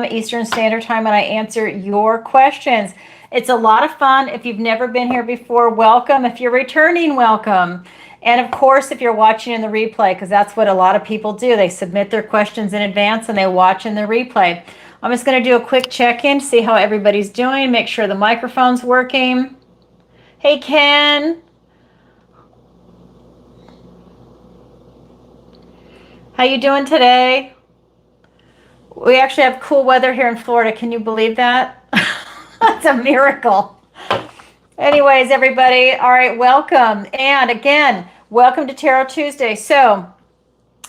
Eastern Standard Time, and I answer your questions. It's a lot of fun. If you've never been here before, welcome. If you're returning, welcome. And of course, if you're watching in the replay, because that's what a lot of people do, they submit their questions in advance and they watch in the replay. I'm just going to do a quick check-in, see how everybody's doing, make sure the microphone's working. Hey, Ken. How you doing today? We actually have cool weather here in Florida. Can you believe that? That's a miracle. Anyways, everybody, all right, welcome. And again, welcome to Tarot Tuesday. So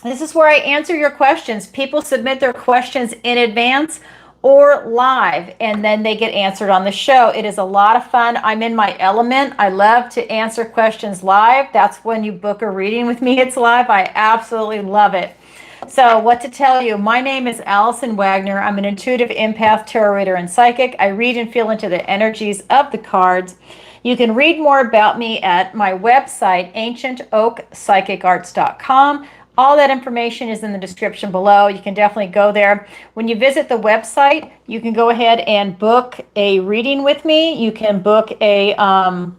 this is where I answer your questions. People submit their questions in advance or live, and then they get answered on the show. It is a lot of fun. I'm in my element. I love to answer questions live. That's when you book a reading with me. It's live. I absolutely love it. So what to tell you, my name is Allison Wagner. I'm an intuitive empath, tarot reader, and psychic. I read and feel into the energies of the cards. You can read more about me at my website, ancientoakpsychicarts.com. All that information is in the description below. You can definitely go there. When you visit the website, you can go ahead and book a reading with me. You can book a, I'm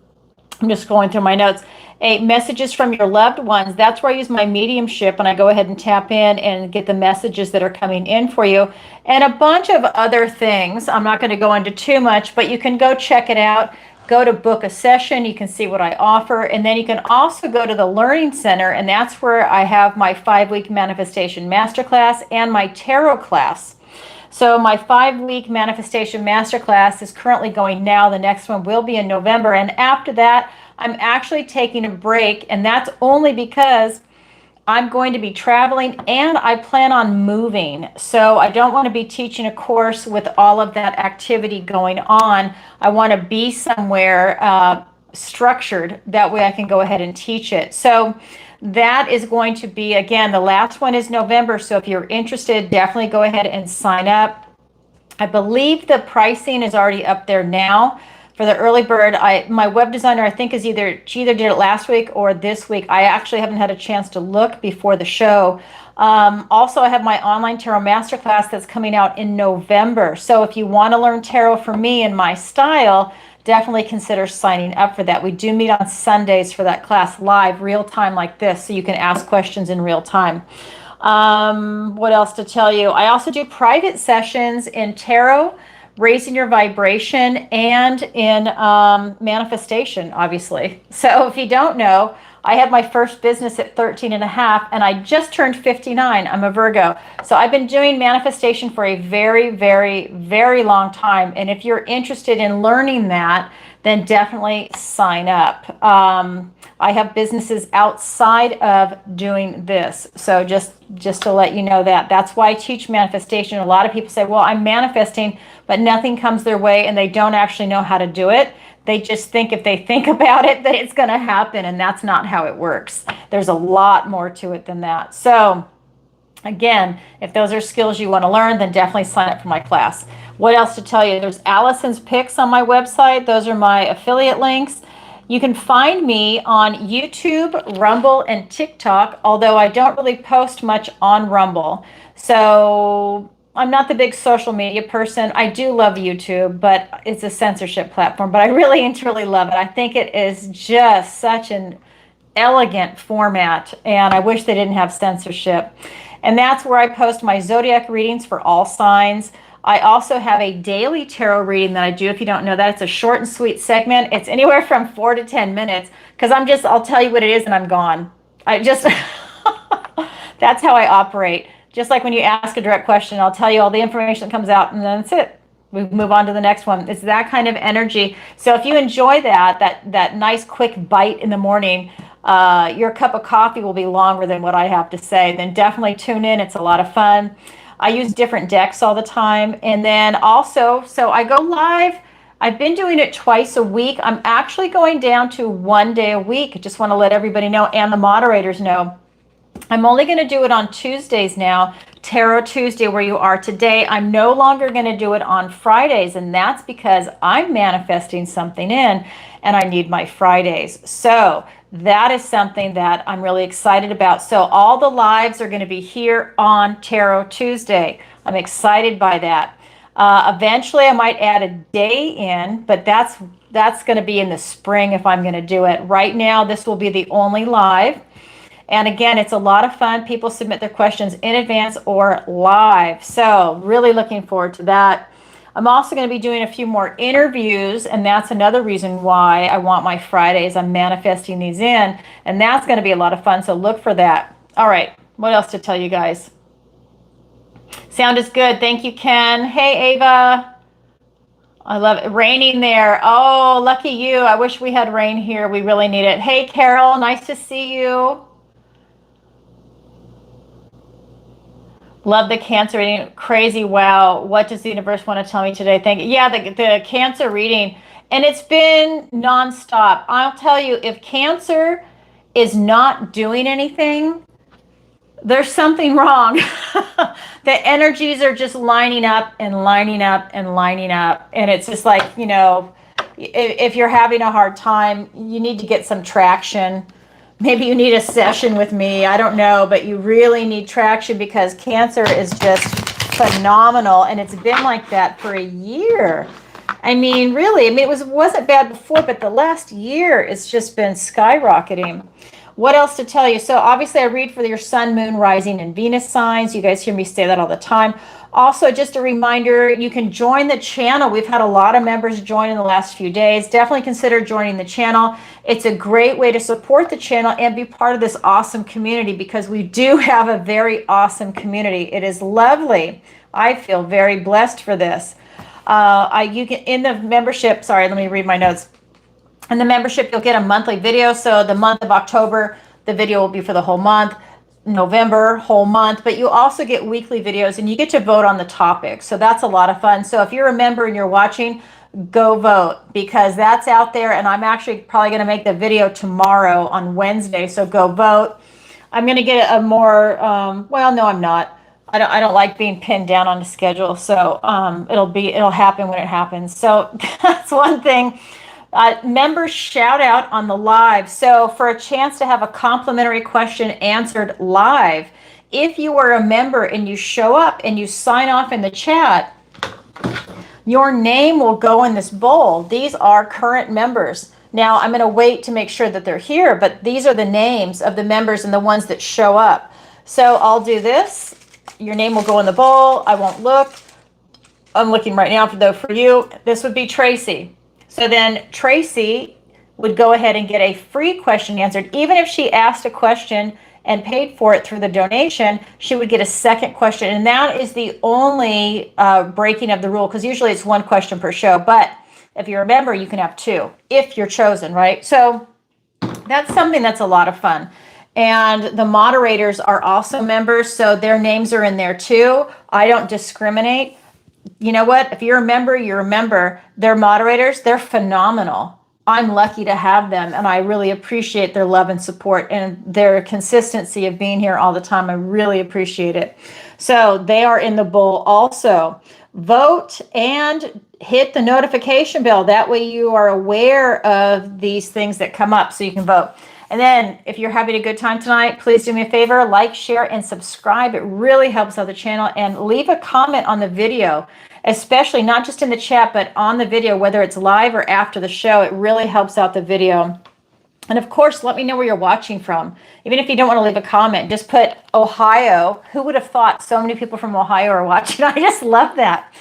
just going through my notes, messages from your loved ones. That's where I use my mediumship, and I go ahead and tap in and get the messages that are coming in for you, and a bunch of other things. I'm not going to go into too much, but you can go check it out. Go to book a session. You can see what I offer, and then you can also go to the Learning Center, and that's where I have my 5-week manifestation masterclass and my tarot class. So my 5-week manifestation masterclass is currently going now. The next one will be in November, and after that, I'm actually taking a break, and that's only because I'm going to be traveling and I plan on moving. So I don't want to be teaching a course with all of that activity going on. I want to be somewhere structured. That way I can go ahead and teach it. So that is going to be, again, the last one is November. So if you're interested, definitely go ahead and sign up. I believe the pricing is already up there now. For the early bird, my web designer, I think, she either did it last week or this week. I actually haven't had a chance to look before the show. Also, I have my online tarot masterclass that's coming out in November. So if you want to learn tarot from me in my style, definitely consider signing up for that. We do meet on Sundays for that class live, real time like this, so you can ask questions in real time. What else to tell you? I also do private sessions in tarot, raising your vibration, and in manifestation, obviously. So if you don't know, I had my first business at 13 and a half, and I just turned 59. I'm a Virgo. So I've been doing manifestation for a very, very, very long time. And if you're interested in learning that, then definitely sign up. I have businesses outside of doing this. So just to let you know that. That's why I teach manifestation. A lot of people say, well, I'm manifesting, but nothing comes their way, and they don't actually know how to do it. They just think if they think about it, that it's going to happen, and that's not how it works. There's a lot more to it than that. So again, if those are skills you want to learn, then definitely sign up for my class. What else to tell you? There's Allison's Picks on my website. Those are my affiliate links. You can find me on YouTube, Rumble, and TikTok, although I don't really post much on Rumble. So I'm not the big social media person. I do love YouTube, but it's a censorship platform. But I really and truly love it. I think it is just such an elegant format, and I wish they didn't have censorship. And that's where I post my Zodiac readings for all signs. I also have a daily tarot reading that I do. If you don't know that, it's a short and sweet segment. It's anywhere from 4 to 10 minutes, because I'll tell you what it is and I'm gone. That's how I operate. Just like when you ask a direct question, I'll tell you all the information that comes out, and then that's it. We move on to the next one. It's that kind of energy. So if you enjoy that nice quick bite in the morning, your cup of coffee will be longer than what I have to say. Then definitely tune in. It's a lot of fun. I use different decks all the time. And then also, so I go live. I've been doing it twice a week. I'm actually going down to 1 day a week. I just want to let everybody know, and the moderators know. I'm only going to do it on Tuesdays now, Tarot Tuesday, where you are today. I'm no longer going to do it on Fridays, and that's because I'm manifesting something in, and I need my Fridays. So that is something that I'm really excited about. So all the lives are going to be here on Tarot Tuesday. I'm excited by that. Eventually, I might add a day in, but that's going to be in the spring if I'm going to do it. Right now, this will be the only live. And again, it's a lot of fun. People submit their questions in advance or live. So really looking forward to that. I'm also going to be doing a few more interviews, and that's another reason why I want my Fridays. I'm manifesting these in, and that's going to be a lot of fun. So look for that. All right. What else to tell you guys? Sound is good. Thank you, Ken. Hey, Ava. I love it. Raining there. Oh, lucky you. I wish we had rain here. We really need it. Hey, Carol. Nice to see you. Love the Cancer reading. Crazy. Wow. What does the universe want to tell me today? Thank you. Yeah, the Cancer reading. And it's been nonstop. I'll tell you, if Cancer is not doing anything, there's something wrong. The energies are just lining up and lining up and lining up. And it's just like, you know, if you're having a hard time, you need to get some traction. Maybe you need a session with me. I don't know, but you really need traction because Cancer is just phenomenal. And it's been like that for a year. I mean, really, I mean, it wasn't bad before, but the last year it's just been skyrocketing. What else to tell you? So obviously I read for your sun, moon, rising, and Venus signs. You guys hear me say that all the time. Also, just a reminder, you can join the channel. We've had a lot of members join in the last few days. Definitely consider joining the channel. It's a great way to support the channel and be part of this awesome community because we do have a very awesome community. It is lovely. I feel very blessed for this. You can in the membership, sorry, let me read my notes. In the membership, you'll get a monthly video. So the month of October, the video will be for the whole month. November, whole month. But you also get weekly videos and you get to vote on the topic. So that's a lot of fun. So if you're a member and you're watching, go vote because that's out there. And I'm actually probably going to make the video tomorrow on Wednesday. So go vote. I'm going to get a more, well, no, I'm not. I don't like being pinned down on a schedule. So it'll happen when it happens. So that's one thing. Members shout out on the live. So for a chance to have a complimentary question answered live, if you are a member and you show up and you sign off in the chat, your name will go in this bowl. These are current members. Now I'm going to wait to make sure that they're here, but these are the names of the members and the ones that show up. So I'll do this. Your name will go in the bowl. I won't look. I'm looking right now for you. This would be Tracy. So then Tracy would go ahead and get a free question answered. Even if she asked a question and paid for it through the donation, she would get a second question. And that is the only breaking of the rule because usually it's one question per show. But if you're a member, you can have two if you're chosen, right? So that's something that's a lot of fun. And the moderators are also members, so their names are in there too. I don't discriminate. You know what? If you're a member, you're a member. They're moderators. They're phenomenal. I'm lucky to have them, and I really appreciate their love and support and their consistency of being here all the time. I really appreciate it. So they are in the bowl also. Vote and hit the notification bell. That way you are aware of these things that come up so you can vote. And then if you're having a good time tonight, please do me a favor, like, share, and subscribe. It really helps out the channel. And leave a comment on the video, especially not just in the chat, but on the video, whether it's live or after the show. It really helps out the video. And of course, let me know where you're watching from. Even if you don't want to leave a comment, just put Ohio. Who would have thought so many people from Ohio are watching? I just love that.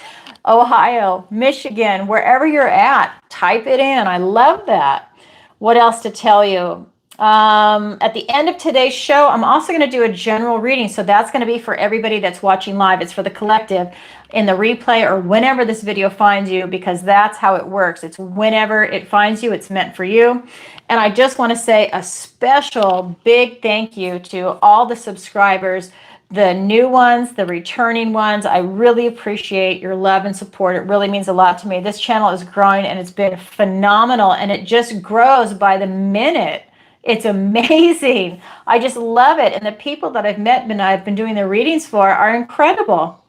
Ohio, Michigan, wherever you're at, type it in. I love that. What else to tell you? At the end of today's show, I'm also going to do a general reading. So that's going to be for everybody that's watching live. It's for the collective in the replay or whenever this video finds you, because that's how it works. It's whenever it finds you, it's meant for you. And I just want to say a special big thank you to all the subscribers, the new ones, the returning ones. I really appreciate your love and support. It really means a lot to me. This channel is growing and it's been phenomenal, and it just grows by the minute. It's amazing. I just love it. And the people that I've met and I've been doing the readings for are incredible.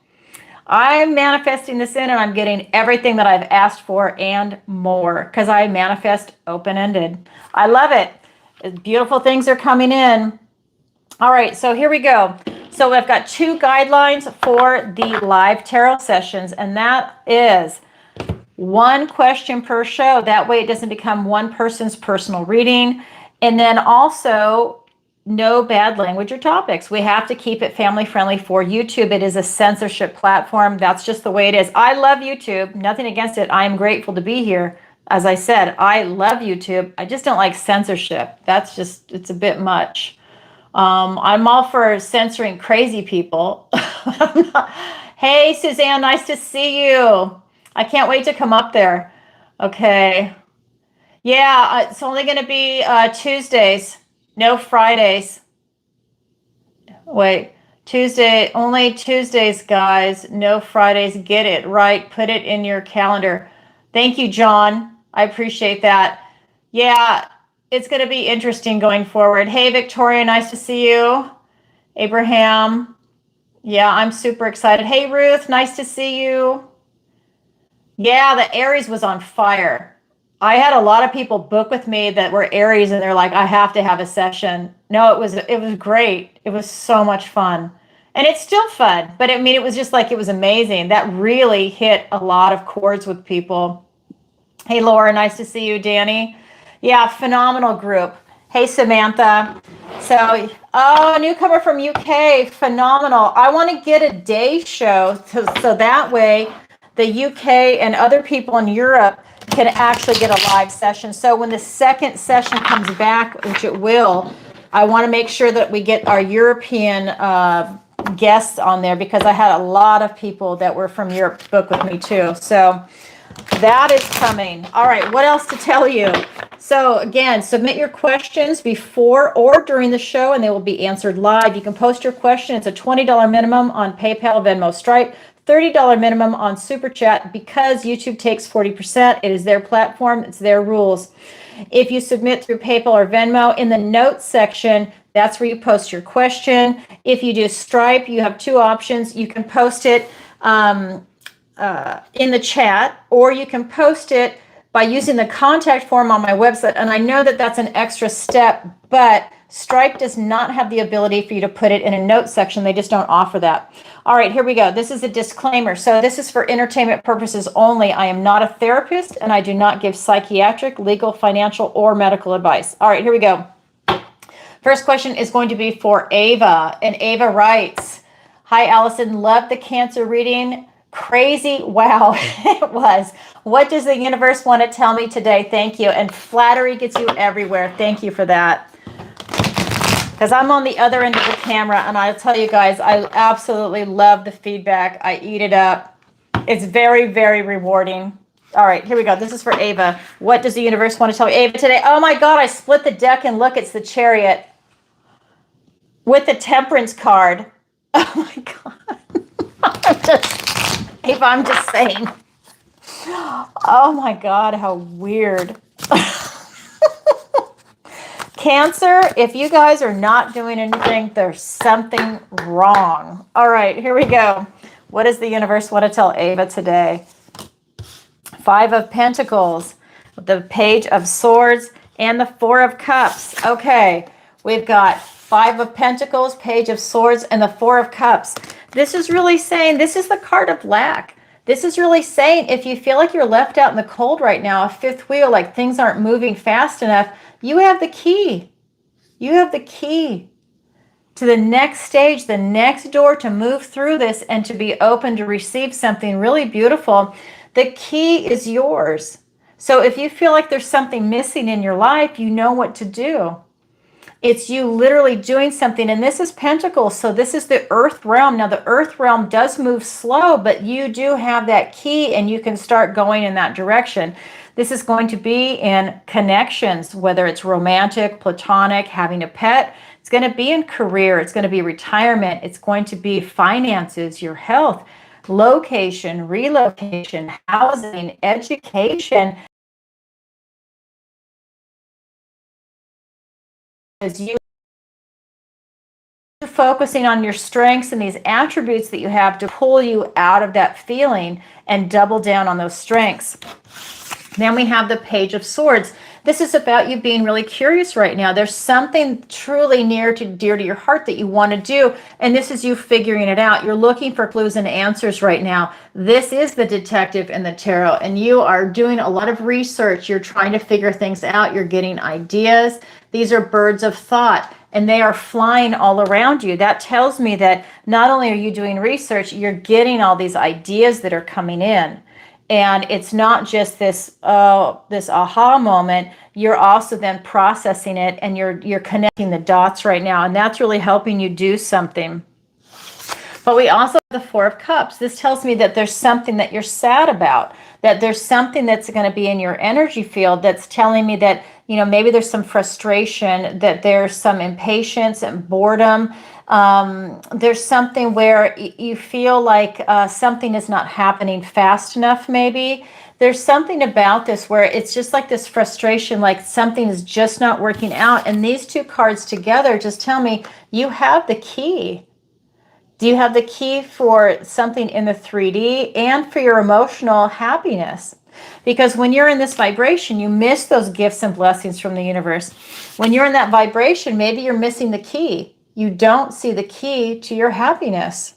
I'm manifesting this in, and I'm getting everything that I've asked for and more because I manifest open-ended. I love it. Beautiful things are coming in. All right, so here we go. So I've got 2 guidelines for the live tarot sessions, and that is 1 question per show. That way it doesn't become one person's personal reading. And then also no bad language or topics. We have to keep it family friendly for YouTube. It is a censorship platform. That's just the way it is. I love YouTube. Nothing against it. I am grateful to be here. As I said, I love YouTube. I just don't like censorship. That's just, it's a bit much. I'm all for censoring crazy people. Hey, Suzanne, nice to see you. I can't wait to come up there. Okay. Yeah, it's only going to be Tuesdays, no Fridays. Wait, only Tuesdays, guys, no Fridays. Get it right. Put it in your calendar. Thank you, John. I appreciate that. Yeah, it's going to be interesting going forward. Hey, Victoria, nice to see you. Abraham. Yeah, I'm super excited. Hey, Ruth, nice to see you. Yeah, the Aries was on fire. I had a lot of people book with me that were Aries and they're like, I have to have a session. No, it was great. It was so much fun. And it's still fun, but I mean, it was just like, it was amazing. That really hit a lot of chords with people. Hey, Laura, nice to see you. Danny. Yeah, phenomenal group. Hey, Samantha. So, oh, newcomer from UK, phenomenal. I want to get a day show so that way the UK and other people in Europe can actually get a live session. So when the second session comes back, which it will, I want to make sure that we get our European guests on there, because I had a lot of people that were from Europe book with me too. So that is coming. All right, what else to tell you? So again, submit your questions before or during the show and they will be answered live. You can post your question. It's a $20 minimum on PayPal, Venmo, Stripe. $30 minimum on Super Chat, because YouTube takes 40%. It is their platform. It's their rules. If you submit through PayPal or Venmo, in the notes section, that's where you post your question. If you do Stripe, you have 2 options. You can post it in the chat, or you can post it by using the contact form on my website. And I know that that's an extra step, but Stripe does not have the ability for you to put it in a note section. They just don't offer that. All right, here we go. This is a disclaimer. So this is for entertainment purposes only. I am not a therapist and I do not give psychiatric, legal, financial, or medical advice. All right, here we go. First question is going to be for Ava. And Ava writes, hi, Allison, love the Cancer reading. Crazy. Wow, it was. What does the universe want to tell me today? Thank you. And flattery gets you everywhere. Thank you for that. Because I'm on the other end of the camera, and I'll tell you guys, I absolutely love the feedback. I eat it up. It's very, very rewarding. All right, here we go. This is for Ava. What does the universe want to tell me? Ava today? Oh my God, I split the deck and look, it's the Chariot with the Temperance card. Oh my God. Ava, I'm just saying. Oh my God, how weird. Cancer, if you guys are not doing anything, there's something wrong. All right, here we go. What does the universe want to tell Ava today? 5 of Pentacles, the Page of Swords, and the 4 of Cups. Okay, we've got 5 of Pentacles, Page of Swords, and the 4 of Cups. This is really saying, this is the card of lack. This is really saying, if you feel like you're left out in the cold right now, a fifth wheel, like things aren't moving fast enough, you have the key. You have the key to the next stage, the next door to move through this and to be open to receive something really beautiful. The key is yours. So if you feel like there's something missing in your life, you know what to do. It's you literally doing something. And this is Pentacles. So this is the earth realm. Now the earth realm does move slow, but you do have that key and you can start going in that direction. This is going to be in connections, whether it's romantic, platonic, having a pet. It's going to be in career. It's going to be retirement. It's going to be finances, your health, location, relocation, housing, education. As you focusing on your strengths and these attributes that you have to pull you out of that feeling and double down on those strengths. Then we have the Page of Swords. This is about you being really curious right now. There's something truly dear to your heart that you want to do, and this is you figuring it out. You're looking for clues and answers right now. This is the Detective in the Tarot, and you are doing a lot of research. You're trying to figure things out. You're getting ideas. These are birds of thought, and they are flying all around you. That tells me that not only are you doing research, you're getting all these ideas that are coming in. And it's not just this aha moment. You're also then processing it, and you're connecting the dots right now, and that's really helping you do something. But we also have the Four of Cups. This tells me that there's something that you're sad about, that there's something that's going to be in your energy field that's telling me that, maybe there's some frustration, that there's some impatience and boredom. There's something where you feel like something is not happening fast enough, maybe. There's something about this where it's just like this frustration, like something is just not working out. And these two cards together just tell me you have the key. Do you have the key for something in the 3D and for your emotional happiness? Because when you're in this vibration, you miss those gifts and blessings from the universe. When you're in that vibration, maybe you're missing the key. You don't see the key to your happiness.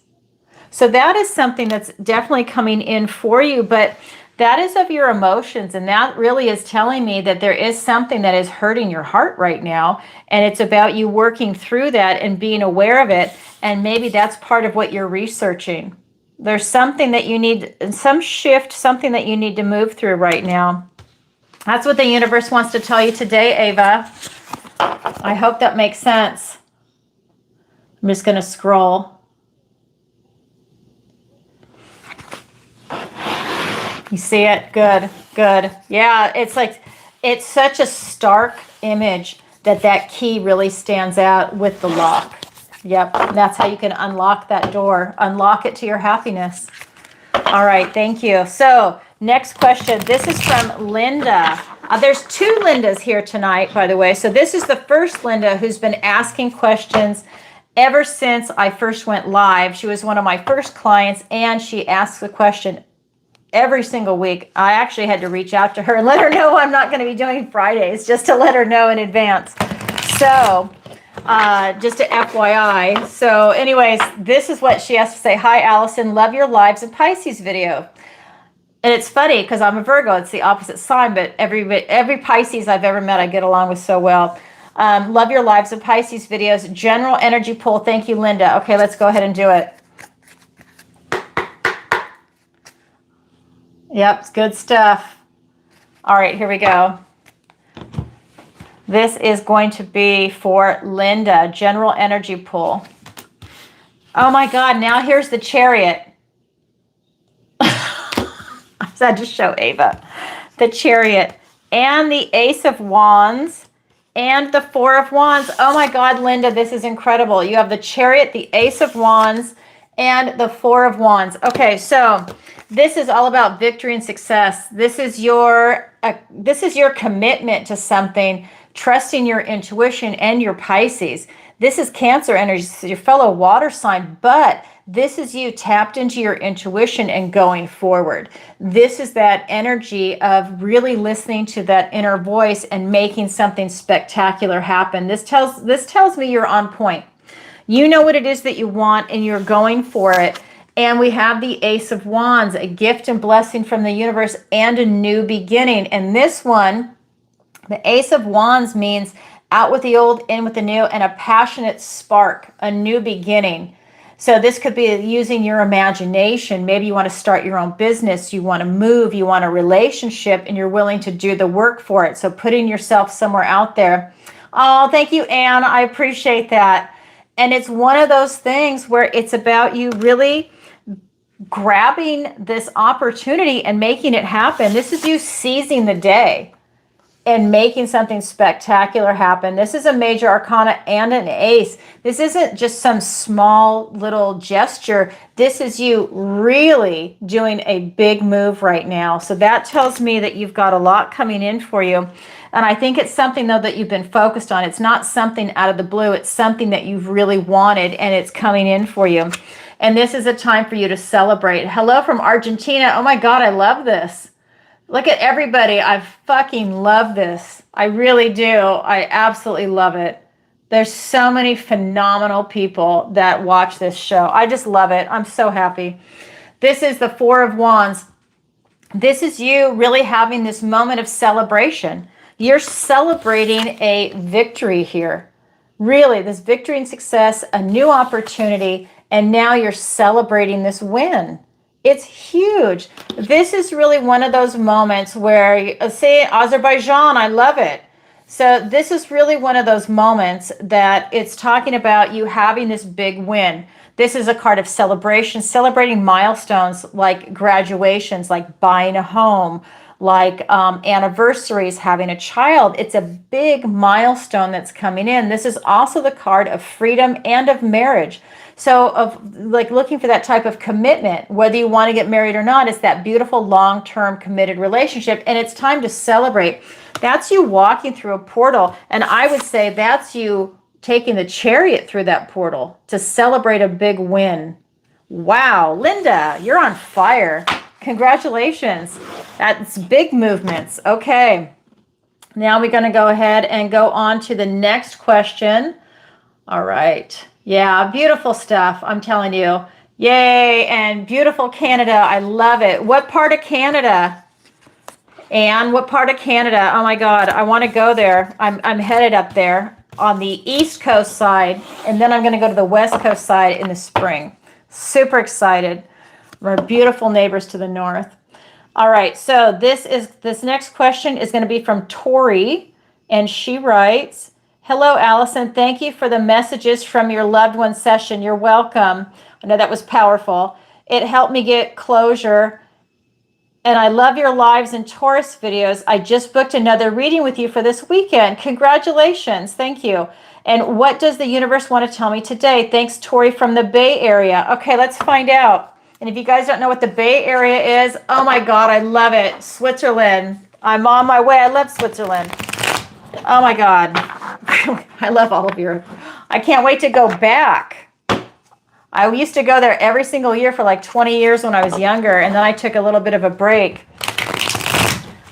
So that is something that's definitely coming in for you, but that is of your emotions, and that really is telling me that there is something that is hurting your heart right now, and it's about you working through that and being aware of it, and maybe that's part of what you're researching. There's something that you need, some shift, something that you need to move through right now. That's what the universe wants to tell you today, Ava. I hope that makes sense. I'm just going to scroll. You see it? Good, good. Yeah, it's such a stark image that key really stands out with the lock. Yep, that's how you can unlock that door. Unlock it to your happiness. All right, thank you. So next question. This is from Linda. There's two Lindas here tonight, by the way. So this is the first Linda who's been asking questions ever since I first went live. She was one of my first clients, and she asks a question every single week. I actually had to reach out to her and let her know I'm not going to be doing Fridays, just to let her know in advance. So just a FYI. So anyways, this is what she has to say. Hi, Allison. Love your Lives in Pisces video. And it's funny because I'm a Virgo. It's the opposite sign, but every Pisces I've ever met, I get along with so well. Love your Lives of Pisces videos. General energy pull. Thank you, Linda. Okay, let's go ahead and do it. Yep, it's good stuff. All right, here we go. This is going to be for Linda. General energy pull. Oh my God, now here's the Chariot. I had to show Ava. The Chariot and the Ace of Wands. And the Four of Wands. Oh my God, Linda, this is incredible. You have the Chariot, the Ace of Wands, and the Four of Wands. Okay, so this is all about victory and success. This is your commitment to something, trusting your intuition and your Pisces. This is Cancer energy, your fellow water sign, but this is you tapped into your intuition and going forward. This is that energy of really listening to that inner voice and making something spectacular happen. This tells me you're on point. You know what it is that you want and you're going for it. And we have the Ace of Wands, a gift and blessing from the universe and a new beginning. And this one, the Ace of Wands, means out with the old, in with the new, and a passionate spark, a new beginning. So this could be using your imagination. Maybe you want to start your own business, you want to move, you want a relationship, and you're willing to do the work for it. So putting yourself somewhere out there. Oh, thank you, Anne. I appreciate that. And it's one of those things where it's about you really grabbing this opportunity and making it happen. This is you seizing the day and making something spectacular happen. This is a major arcana and an ace. This isn't just some small little gesture. This is you really doing a big move right now. So that tells me that you've got a lot coming in for you. And I think it's something, though, that you've been focused on. It's not something out of the blue. It's something that you've really wanted, and it's coming in for you. And this is a time for you to celebrate. Hello from Argentina. Oh my God, I love this. Look at everybody. I fucking love this. I really do. I absolutely love it. There's so many phenomenal people that watch this show. I just love it. I'm so happy. This is the Four of Wands. This is you really having this moment of celebration. You're celebrating a victory here. Really, this victory and success, a new opportunity, and now you're celebrating this win. It's huge. This is really one of those moments where, say, Azerbaijan, I love it. So this is really one of those moments that it's talking about you having this big win. This is a card of celebration, celebrating milestones like graduations, like buying a home, like anniversaries, having a child. It's a big milestone that's coming in. This is also the card of freedom and of marriage. So of like looking for that type of commitment, whether you want to get married or not, it's that beautiful long-term committed relationship. And it's time to celebrate. That's you walking through a portal. And I would say that's you taking the chariot through that portal to celebrate a big win. Wow, Linda, you're on fire. Congratulations. That's big movements. Okay. Now we're going to go ahead and go on to the next question. All right. Yeah, beautiful stuff. I'm telling you. Yay. And beautiful Canada. I love it. What part of Canada? And what part of Canada? Oh my God. I want to go there. I'm headed up there on the East Coast side. And then I'm going to go to the West Coast side in the spring. Super excited. Our beautiful neighbors to the north. All right. So this next question is going to be from Tori. And she writes, hello, Allison. Thank you for the messages from your loved one session. You're welcome. I know that was powerful. It helped me get closure. And I love your lives and Taurus videos. I just booked another reading with you for this weekend. Congratulations. Thank you. And what does the universe want to tell me today? Thanks, Tori from the Bay Area. Okay, let's find out. And if you guys don't know what the Bay Area is, oh my God, I love it. Switzerland. I'm on my way. I love Switzerland. Oh my God. I love all of Europe. I can't wait to go back. I used to go there every single year for like 20 years when I was younger, and then I took a little bit of a break.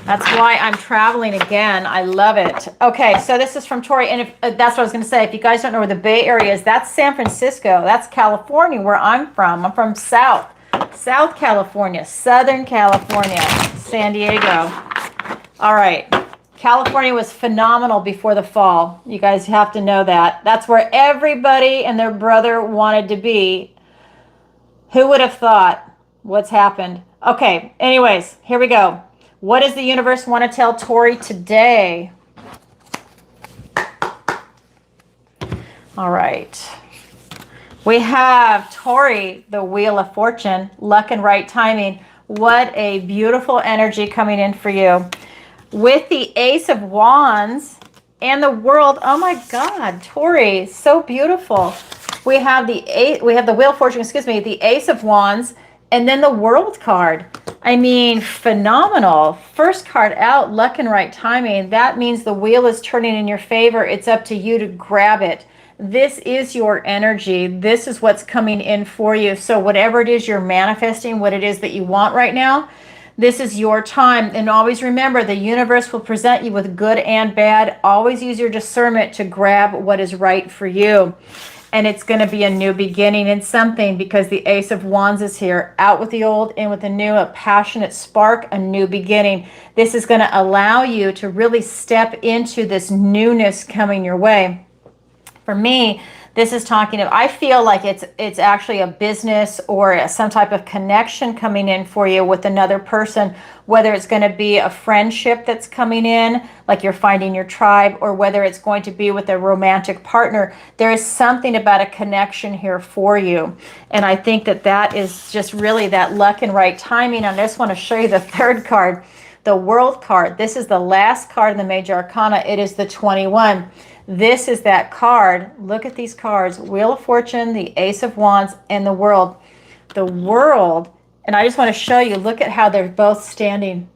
That's why I'm traveling again. I love it. Okay, so this is from Tori, and if, that's what I was going to say. If you guys don't know where the Bay Area is, that's San Francisco. That's California, where I'm from. I'm from South California, Southern California, San Diego. All right. California was phenomenal before the fall. You guys have to know that. That's where everybody and their brother wanted to be. Who would have thought what's happened? Okay, anyways, here we go. What does the universe want to tell Tori today? All right. We have Tori, the Wheel of Fortune, luck and right timing. What a beautiful energy coming in for you. With the Ace of Wands and the World. Oh my God, Tori, so beautiful. We have the Wheel of Fortune, the Ace of Wands, and then the World card. I mean, phenomenal. First card out, luck and right timing. That means the wheel is turning in your favor. It's up to you to grab it. This is your energy. This is what's coming in for you. So whatever it is you're manifesting, what it is that you want right now, this is your time. And always remember, the universe will present you with good and bad. Always use your discernment to grab what is right for you. And it's going to be a new beginning in something, because the Ace of Wands is here. Out with the old, in with the new, a passionate spark, a new beginning. This is going to allow you to really step into this newness coming your way. For me, this is talking of, I feel like it's actually a business or some type of connection coming in for you with another person, whether it's going to be a friendship that's coming in, like you're finding your tribe, or whether it's going to be with a romantic partner. There is something about a connection here for you. And I think that is just really that luck and right timing. And I just want to show you the third card, the World card. This is the last card in the Major Arcana. It is the 21. This is that card. Look at these cards. Wheel of Fortune, the Ace of Wands, and the World. The World, and I just want to show you, look at how they're both standing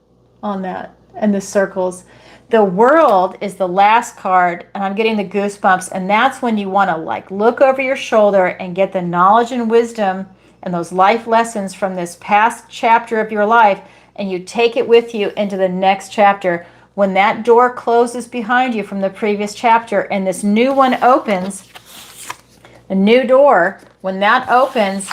on that and the circles. The World is the last card, and I'm getting the goosebumps, and that's when you want to like look over your shoulder and get the knowledge and wisdom and those life lessons from this past chapter of your life, and you take it with you into the next chapter. When that door closes behind you from the previous chapter and this new one opens, a new door, when that opens,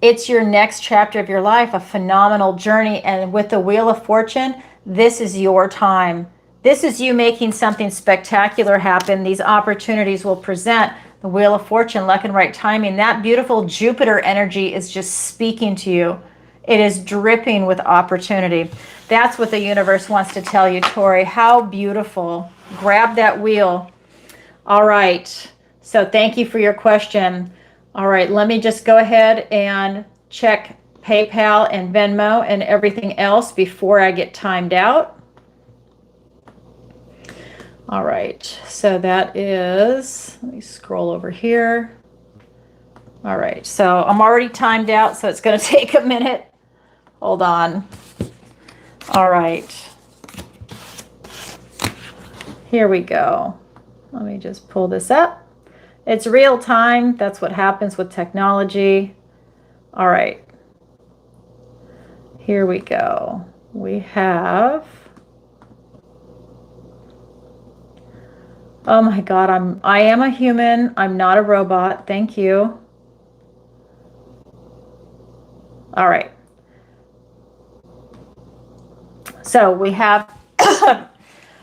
it's your next chapter of your life, a phenomenal journey. And with the Wheel of Fortune, this is your time. This is you making something spectacular happen. These opportunities will present. The Wheel of Fortune, luck and right timing. That beautiful Jupiter energy is just speaking to you. It is dripping with opportunity. That's what the universe wants to tell you, Tori. How beautiful. Grab that wheel. All right. So thank you for your question. All right, let me just go ahead and check PayPal and Venmo and everything else before I get timed out. All right, so that is, let me scroll over here. All right, so I'm already timed out, so it's going to take a minute. Hold on. All right. Here we go. Let me just pull this up. It's real time. That's what happens with technology. All right. Here we go. We have, oh my God, I am a human. I'm not a robot. Thank you. All right. So we have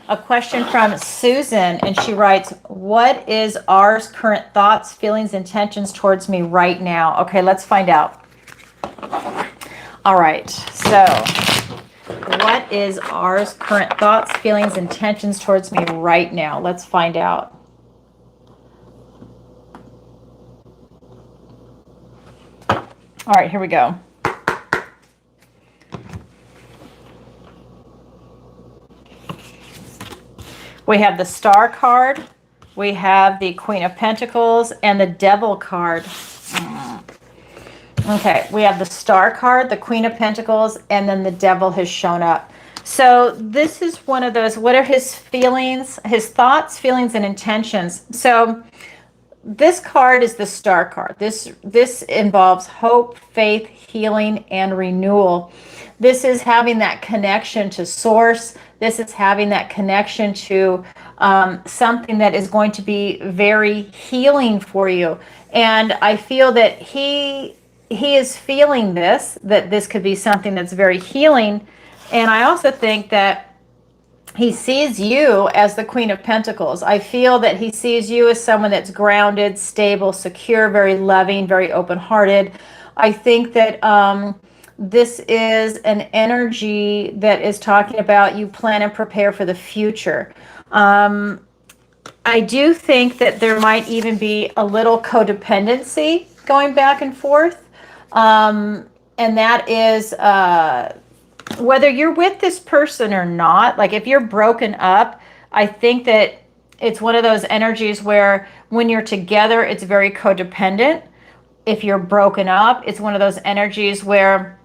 a question from Susan, and she writes, what is R's current thoughts, feelings, intentions towards me right now? Okay, let's find out. All right, so what is R's current thoughts, feelings, intentions towards me right now? Let's find out. All right, here we go. We have the Star card, we have the Queen of Pentacles, and the Devil card. Okay, we have the Star card, the Queen of Pentacles, and then the Devil has shown up. So this is one of those, what are his feelings, his thoughts, feelings, and intentions? So this card is the Star card. This involves hope, faith, healing, and renewal. This is having that connection to source. This is having that connection to something that is going to be very healing for you. And I feel that he is feeling this, that this could be something that's very healing. And I also think that he sees you as the Queen of Pentacles. I feel that he sees you as someone that's grounded, stable, secure, very loving, very open-hearted. I think that this is an energy that is talking about you plan and prepare for the future. I do think that there might even be a little codependency going back and forth. And that is whether you're with this person or not, like if you're broken up, I think that it's one of those energies where when you're together, it's very codependent. If you're broken up, it's one of those energies where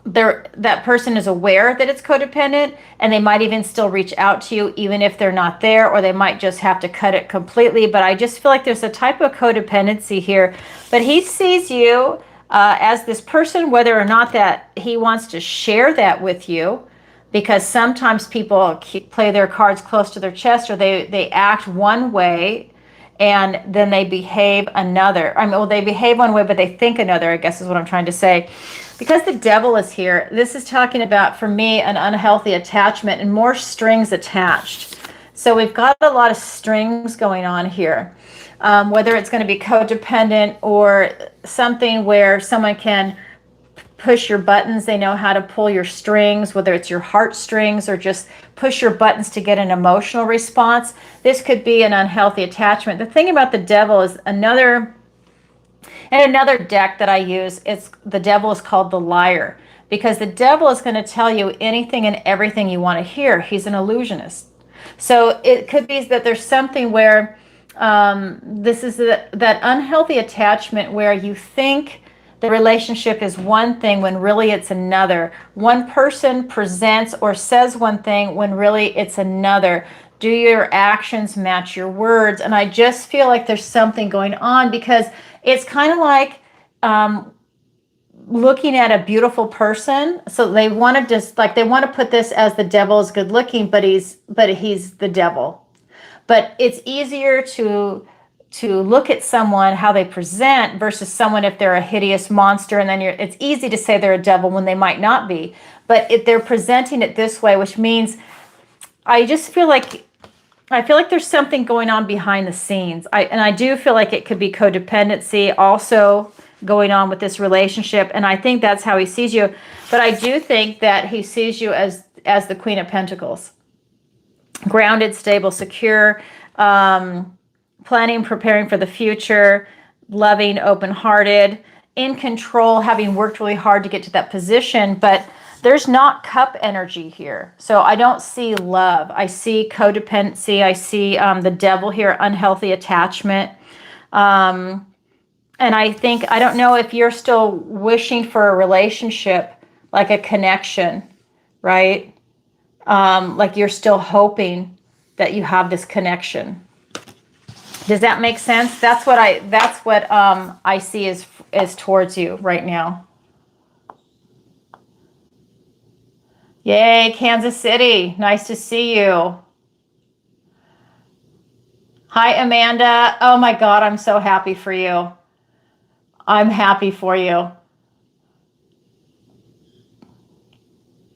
that person is aware that it's codependent, and they might even still reach out to you even if they're not there, or they might just have to cut it completely. But I just feel like there's a type of codependency here. But he sees you as this person, whether or not that he wants to share that with you, because sometimes people play their cards close to their chest, or they act one way and then they behave another. I mean, well, they behave one way, but they think another, I guess is what I'm trying to say. Because the Devil is here, this is talking about, for me, an unhealthy attachment and more strings attached. So we've got a lot of strings going on here. Whether it's going to be codependent or something where someone can push your buttons, they know how to pull your strings, whether it's your heartstrings or just push your buttons to get an emotional response. This could be an unhealthy attachment. The thing about the Devil is another deck that I use, the Devil is called the Liar, because the Devil is going to tell you anything and everything you want to hear. He's an illusionist. So it could be that there's something where this is that unhealthy attachment where you think the relationship is one thing when really it's another. One person presents or says one thing when really it's another. Do your actions match your words? And I just feel like there's something going on, because it's kind of like looking at a beautiful person. So they want to just like, they want to put this as the devil is good looking, but he's the devil. But it's easier to look at someone how they present versus someone if they're a hideous monster, and then it's easy to say they're a devil when they might not be. But if they're presenting it this way, which means I feel like there's something going on behind the scenes. I do feel like it could be codependency also going on with this relationship, and I think that's how he sees you. But I do think that he sees you as the Queen of Pentacles. Grounded, stable, secure, planning, preparing for the future, loving, open-hearted, in control, having worked really hard to get to that position. But there's not cup energy here. So I don't see love. I see codependency. I see the devil here, unhealthy attachment. And I think, I don't know if you're still wishing for a relationship, like a connection, right? Like you're still hoping that you have this connection. Does that make sense? That's what I see as towards you right now. Yay, Kansas City. Nice to see you. Hi, Amanda. Oh my God, I'm so happy for you. I'm happy for you.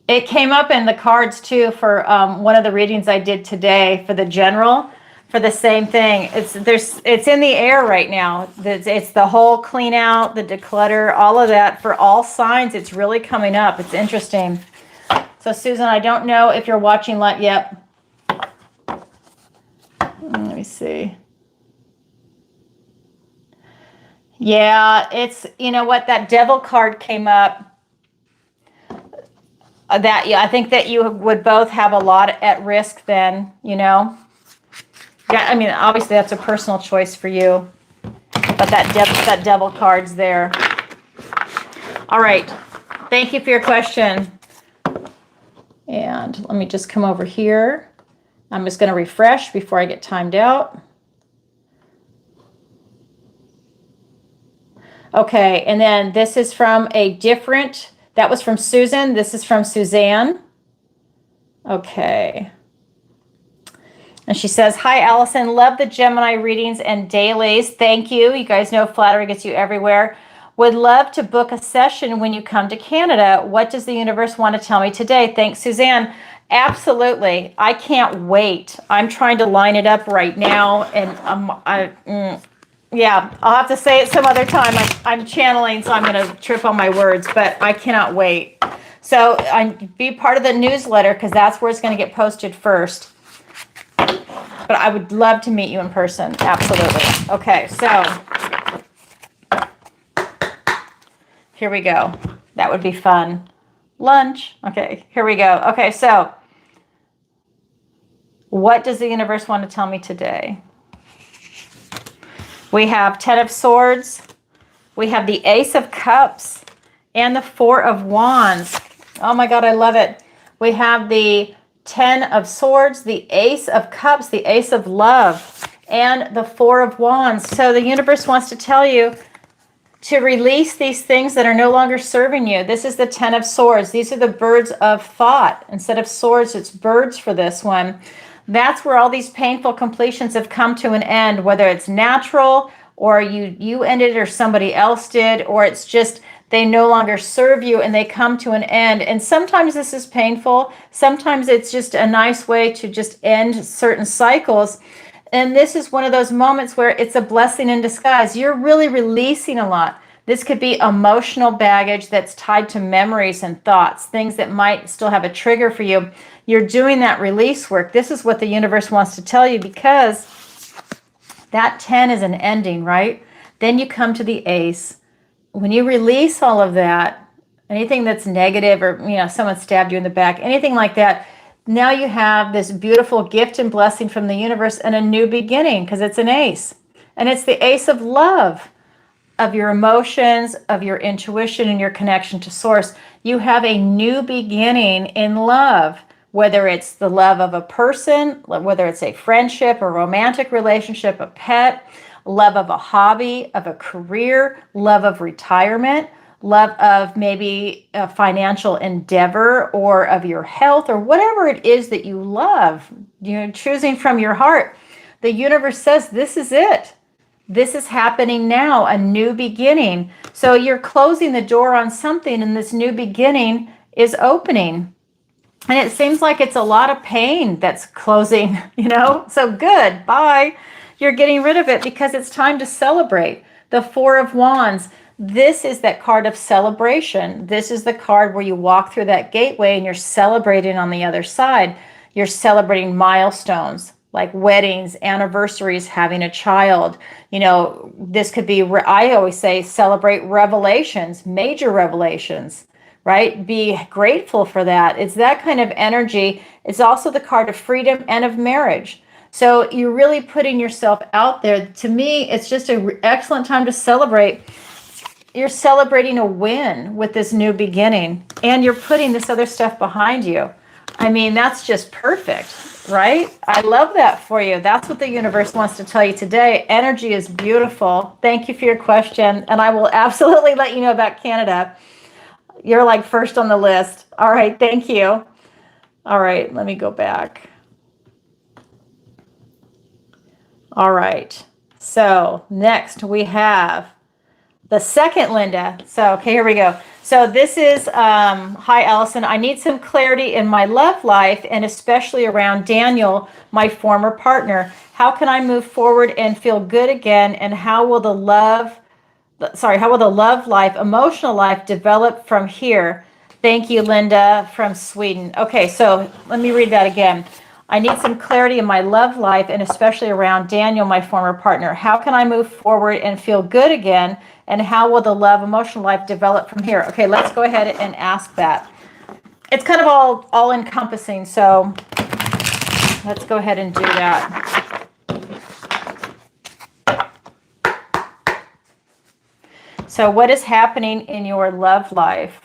It came up in the cards too for one of the readings I did today for the general, for the same thing. It's in the air right now. It's the whole clean out, the declutter, all of that for all signs. It's really coming up. It's interesting. So Susan, I don't know if you're watching yet. Let me see. Yeah, it's, you know what, that devil card came up. I think that you would both have a lot at risk then, you know. Yeah, I mean, obviously that's a personal choice for you, but that devil card's there. All right, thank you for your question. And let me just come over here. I'm just going to refresh before I get timed out. Okay, and then this is from that was from Susan. This is from Suzanne. Okay. And she says, hi, Allison. Love the Gemini readings and dailies. Thank you. You guys know flattery gets you everywhere. Would love to book a session when you come to Canada. What does the universe want to tell me today? Thanks, Suzanne. Absolutely. I can't wait. I'm trying to line it up right now. And yeah, I'll have to say it some other time. I'm channeling, so I'm going to trip on my words, but I cannot wait. So be part of the newsletter because that's where it's going to get posted first. But I would love to meet you in person. Absolutely. Okay, so here we go. That would be fun. Lunch. Okay, here we go. Okay, so what does the universe want to tell me today? We have 10 of Swords. We have the Ace of Cups and the 4 of Wands. Oh my God, I love it. We have the 10 of Swords, the Ace of Cups, the Ace of Love, and the 4 of Wands. So the universe wants to tell you to release these things that are no longer serving you. This is the 10 of Swords. These are the birds of thought. Instead of swords, it's birds for this one. That's where all these painful completions have come to an end, whether it's natural or you ended it or somebody else did, or it's just they no longer serve you and they come to an end. And sometimes this is painful. Sometimes it's just a nice way to just end certain cycles. And this is one of those moments where it's a blessing in disguise. You're really releasing a lot. This could be emotional baggage that's tied to memories and thoughts, things that might still have a trigger for you. You're doing that release work. This is what the universe wants to tell you, because that 10 is an ending, right? Then you come to the Ace. When you release all of that, anything that's negative or, someone stabbed you in the back, anything like that, now you have this beautiful gift and blessing from the universe and a new beginning, because it's an Ace. And it's the Ace of Love, of your emotions, of your intuition, and your connection to Source. You have a new beginning in love, whether it's the love of a person, whether it's a friendship, a romantic relationship, a pet, love of a hobby, of a career, love of retirement, love of maybe a financial endeavor or of your health or whatever it is that you love, choosing from your heart. The universe says this is it. This is happening now, a new beginning. So you're closing the door on something and this new beginning is opening. And it seems like it's a lot of pain that's closing, So good, bye. You're getting rid of it because it's time to celebrate. The Four of Wands, this is that card of celebration. This is the card where you walk through that gateway and you're celebrating on the other side. You're celebrating milestones like weddings, anniversaries, having a child. This could be, I always say, celebrate revelations, major revelations, right? Be grateful for that. It's that kind of energy. It's also the card of freedom and of marriage. So you're really putting yourself out there. To me, it's just an excellent time to celebrate. You're celebrating a win with this new beginning, and you're putting this other stuff behind you. I mean, that's just perfect, right? I love that for you. That's what the universe wants to tell you today. Energy is beautiful. Thank you for your question, and I will absolutely let you know about Canada. You're like first on the list. All right, thank you. All right, let me go back. All right, so next we have the second Linda. So, okay, here we go. So this is, hi, Allison. I need some clarity in my love life and especially around Daniel, my former partner. How can I move forward and feel good again? And how will the love life, emotional life develop from here? Thank you, Linda from Sweden. Okay, so let me read that again. I need some clarity in my love life and especially around Daniel, my former partner. How can I move forward and feel good again? And how will the love emotional life develop from here? Okay, let's go ahead and ask that. It's kind of all encompassing, so let's go ahead and do that. So what is happening in your love life?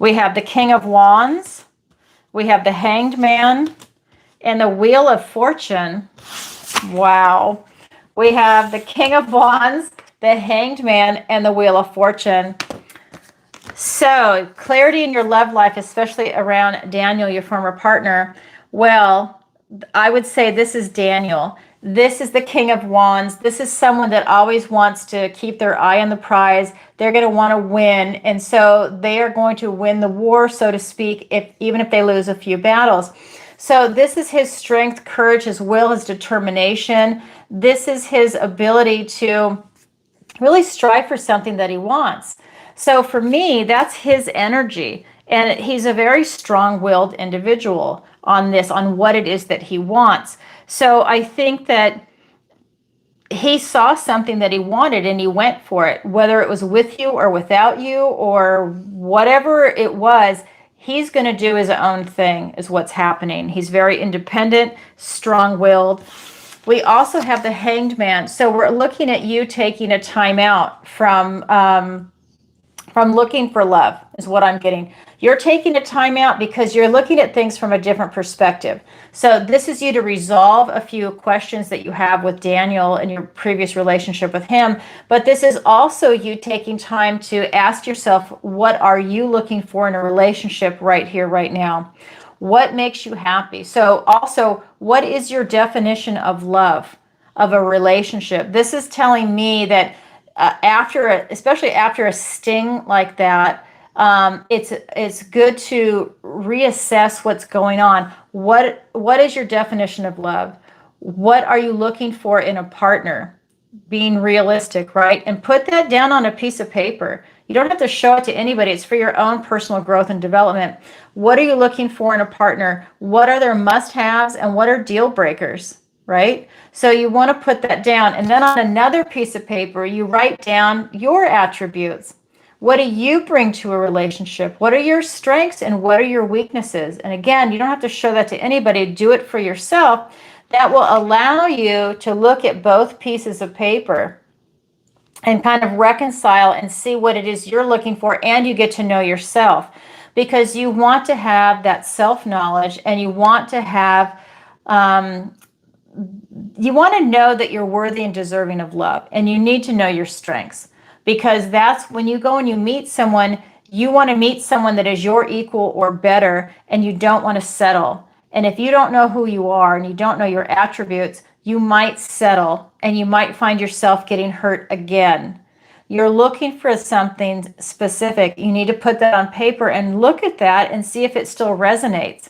We have the King of Wands, we have the Hanged Man, and the Wheel of Fortune. Wow. We have the King of Wands, the Hanged Man, and the Wheel of Fortune. So, clarity in your love life, especially around Daniel, your former partner. Well, I would say this is Daniel. This is the King of Wands. This is someone that always wants to keep their eye on the prize. They're going to want to win. And so they are going to win the war, so to speak, even if they lose a few battles. So this is his strength, courage, his will, his determination. This is his ability to really strive for something that he wants. So for me, that's his energy. And he's a very strong-willed individual on what it is that he wants. So I think that he saw something that he wanted and he went for it, whether it was with you or without you or whatever it was. He's going to do his own thing is what's happening. He's very independent, strong-willed. We also have the Hanged Man. So we're looking at you taking a time out from looking for love is what I'm getting. You're taking a time out because you're looking at things from a different perspective. So this is you to resolve a few questions that you have with Daniel and your previous relationship with him. But this is also you taking time to ask yourself, what are you looking for in a relationship right here, right now? What makes you happy? So also, what is your definition of love, of a relationship? This is telling me that especially after a sting like that, it's good to reassess what's going on. What is your definition of love? What are you looking for in a partner? Being realistic, right? And put that down on a piece of paper. You don't have to show it to anybody. It's for your own personal growth and development. What are you looking for in a partner? What are their must-haves and what are deal breakers, right? So you want to put that down. And then on another piece of paper, you write down your attributes. What do you bring to a relationship? What are your strengths and what are your weaknesses? And again, you don't have to show that to anybody. Do it for yourself. That will allow you to look at both pieces of paper and kind of reconcile and see what it is you're looking for, and you get to know yourself because you want to have that self-knowledge and you want to have you want to know that you're worthy and deserving of love, and you need to know your strengths, because that's when you go and you meet someone, you want to meet someone that is your equal or better, and you don't want to settle. And if you don't know who you are and you don't know your attributes, you might settle and you might find yourself getting hurt again. You're looking for something specific. You need to put that on paper and look at that and see if it still resonates.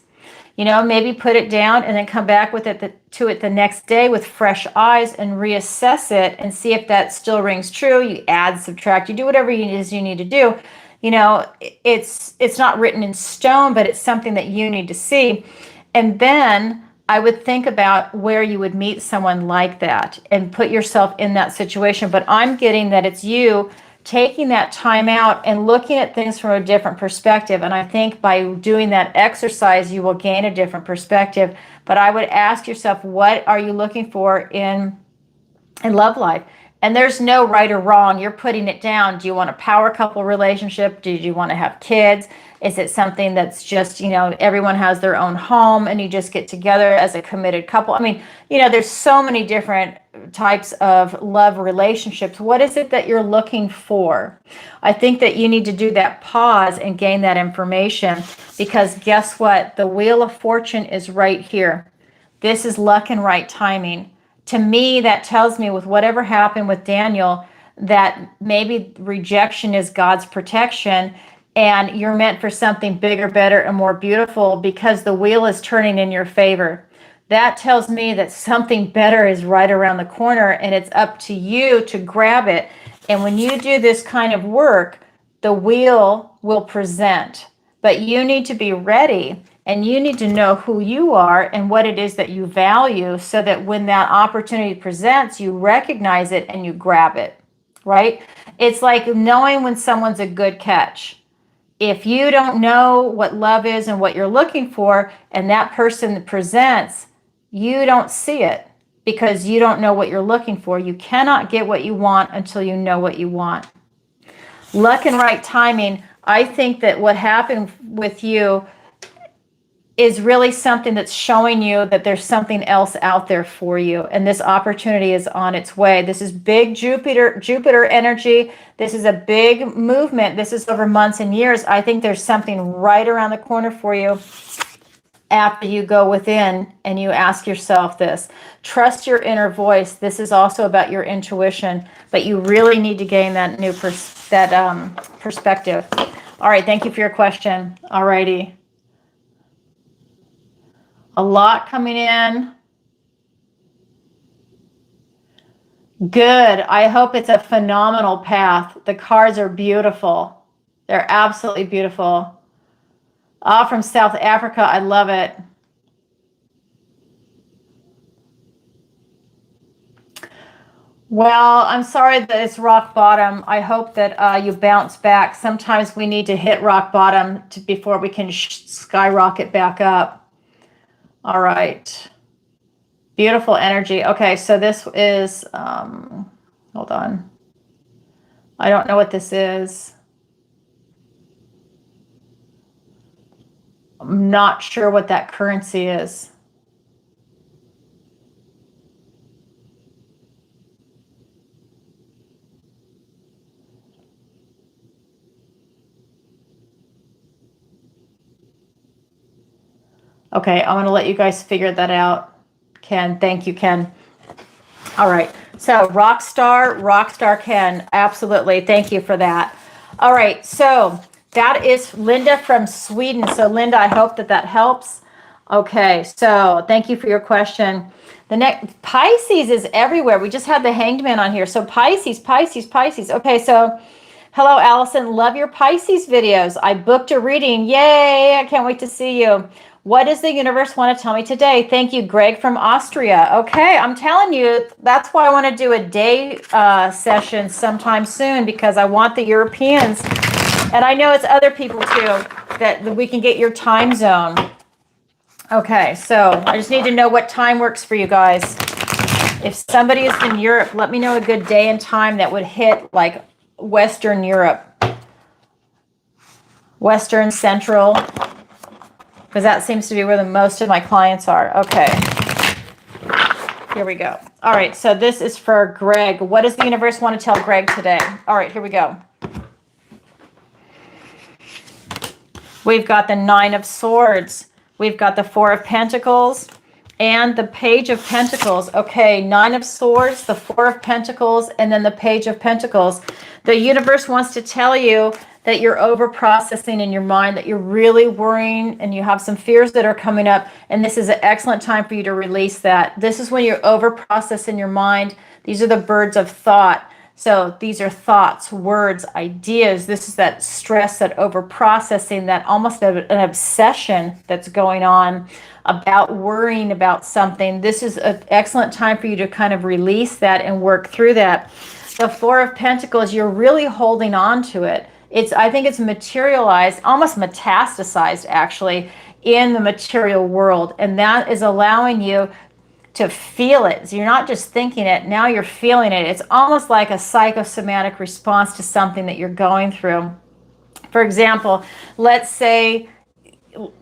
You know, maybe put it down and then come back with it to it the next day with fresh eyes and reassess it and see if that still rings true. You add, subtract, you do whatever it is you need to do. You know, it's not written in stone, but it's something that you need to see. And then I would think about where you would meet someone like that and put yourself in that situation. But I'm getting that it's you taking that time out and looking at things from a different perspective. And I think by doing that exercise, you will gain a different perspective. But I would ask yourself, what are you looking for in love life? And there's no right or wrong. You're putting it down. Do you want a power couple relationship? Do you want to have kids? Is it something that's just, you know, everyone has their own home and you just get together as a committed couple? I mean, you know, there's so many different types of love relationships. What is it that you're looking for? I think that you need to do that pause and gain that information, because guess what? The Wheel of Fortune is right here. This is luck and right timing. To me, that tells me with whatever happened with Daniel, that maybe rejection is God's protection and you're meant for something bigger, better, and more beautiful, because the wheel is turning in your favor. That tells me that something better is right around the corner and it's up to you to grab it. And when you do this kind of work, the wheel will present. But you need to be ready. And you need to know who you are and what it is that you value, so that when that opportunity presents, you recognize it and you grab it, right? It's like knowing when someone's a good catch. If you don't know what love is and what you're looking for, and that person presents, you don't see it because you don't know what you're looking for. You cannot get what you want until you know what you want. Luck and right timing. I think that what happened with you is really something that's showing you that there's something else out there for you, and this opportunity is on its way. This is big Jupiter energy. This is a big movement. This is over months and years. I think there's something right around the corner for you after you go within and you ask yourself this. Trust your inner voice. This is also about your intuition, but you really need to gain that new perspective. All right, thank you for your question. All righty. A lot coming in. Good. I hope it's a phenomenal path. The cards are beautiful. They're absolutely beautiful. From South Africa. I love it. Well, I'm sorry that it's rock bottom. I hope that you bounce back. Sometimes we need to hit rock bottom before we can skyrocket back up. All right. Beautiful energy. Okay, so this is, hold on. I don't know what this is. I'm not sure what that currency is. Okay, I'm going to let you guys figure that out. Ken, thank you, Ken. All right, so Rockstar Ken, absolutely. Thank you for that. All right, so that is Linda from Sweden. So Linda, I hope that helps. Okay, so thank you for your question. The next, Pisces is everywhere. We just had the Hanged Man on here. So Pisces. Okay, so hello, Allison. Love your Pisces videos. I booked a reading. Yay, I can't wait to see you. What does the universe want to tell me today? Thank you, Greg from Austria. Okay, I'm telling you, that's why I want to do a day session sometime soon, because I want the Europeans, and I know it's other people too, that we can get your time zone. Okay, so I just need to know what time works for you guys. If somebody is in Europe, let me know a good day and time that would hit like Western Europe. Western, Central, because that seems to be where the most of my clients are. Okay. Here we go. All right, so this is for Greg. What does the universe want to tell Greg today? All right, here we go. We've got the Nine of Swords. We've got the Four of Pentacles and the Page of Pentacles. Okay, Nine of Swords, the Four of Pentacles, and then the Page of Pentacles. The universe wants to tell you that you're over processing in your mind, that you're really worrying and you have some fears that are coming up. And this is an excellent time for you to release that. This is when you're over processing your mind. These are the birds of thought. So these are thoughts, words, ideas. This is that stress, that over processing, that almost an obsession that's going on about worrying about something. This is an excellent time for you to kind of release that and work through that. The Four of Pentacles, you're really holding on to it. I think it's materialized, almost metastasized actually, in the material world. And that is allowing you to feel it. So you're not just thinking it, now you're feeling it. It's almost like a psychosomatic response to something that you're going through. For example, let's say you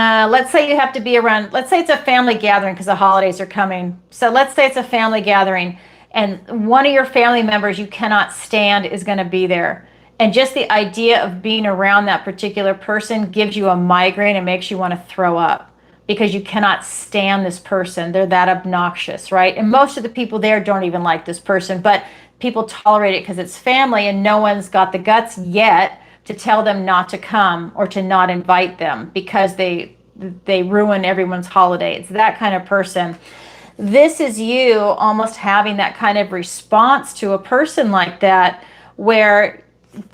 have to be around, let's say it's a family gathering because the holidays are coming. So let's say it's a family gathering and one of your family members you cannot stand is going to be there. And just the idea of being around that particular person gives you a migraine and makes you want to throw up because you cannot stand this person. They're that obnoxious, right? And most of the people there don't even like this person, but people tolerate it because it's family and no one's got the guts yet to tell them not to come or to not invite them because they ruin everyone's holiday. It's that kind of person. This is you almost having that kind of response to a person like that, where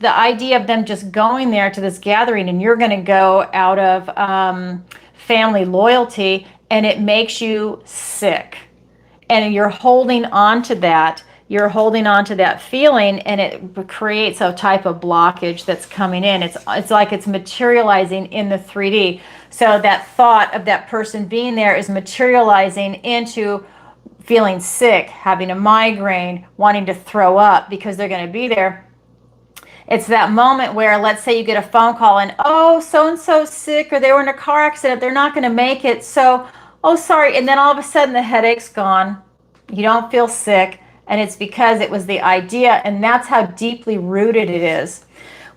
the idea of them just going there to this gathering and you're going to go out of family loyalty, and it makes you sick. And you're holding on to that. You're holding on to that feeling, and it creates a type of blockage that's coming in. It's like it's materializing in the 3D. So that thought of that person being there is materializing into feeling sick, having a migraine, wanting to throw up because they're going to be there. It's that moment where, let's say you get a phone call and, oh, so-and-so's sick, or they were in a car accident, they're not going to make it, so, oh, sorry. And then all of a sudden the headache's gone. You don't feel sick. And it's because it was the idea, and that's how deeply rooted it is.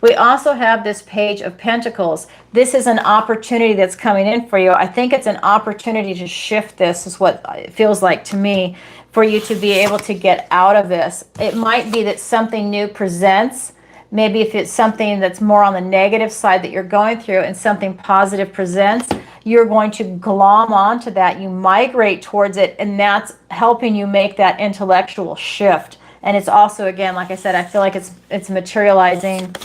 We also have this Page of Pentacles. This is an opportunity that's coming in for you. I think it's an opportunity to shift this, is what it feels like to me, for you to be able to get out of this. It might be that something new presents. Maybe if it's something that's more on the negative side that you're going through and something positive presents, you're going to glom onto that. You migrate towards it, and that's helping you make that intellectual shift. And it's also, again, like I said, I feel like it's materializing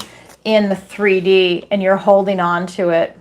in the 3D, and you're holding on to it.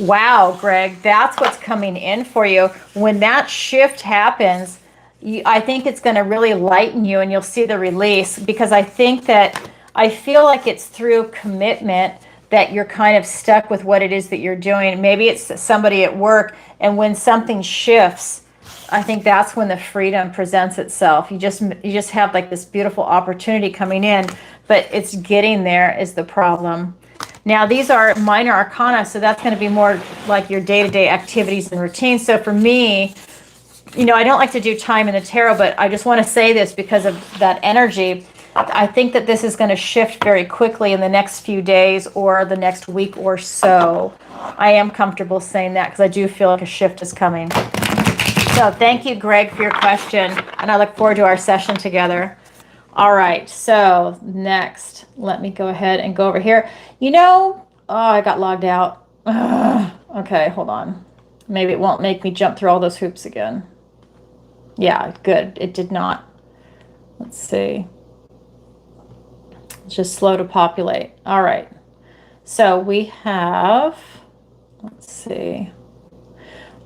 Wow, Greg, that's what's coming in for you. When that shift happens, I think it's going to really lighten you, and you'll see the release, because I feel like it's through commitment that you're kind of stuck with what it is that you're doing. Maybe it's somebody at work, and when something shifts, I think that's when the freedom presents itself. You just have like this beautiful opportunity coming in, but it's getting there is the problem. Now, these are minor arcana, so that's going to be more like your day-to-day activities and routines. So for me, I don't like to do time in the tarot, but I just want to say this because of that energy. I think that this is going to shift very quickly in the next few days or the next week or so. I am comfortable saying that because I do feel like a shift is coming. So thank you, Greg, for your question, and I look forward to our session together. All right, so next, let me go ahead and go over here. Oh, I got logged out. Okay, hold on. Maybe it won't make me jump through all those hoops again. Yeah, good. It did not. Let's see. It's just slow to populate. All right. So we have, let's see.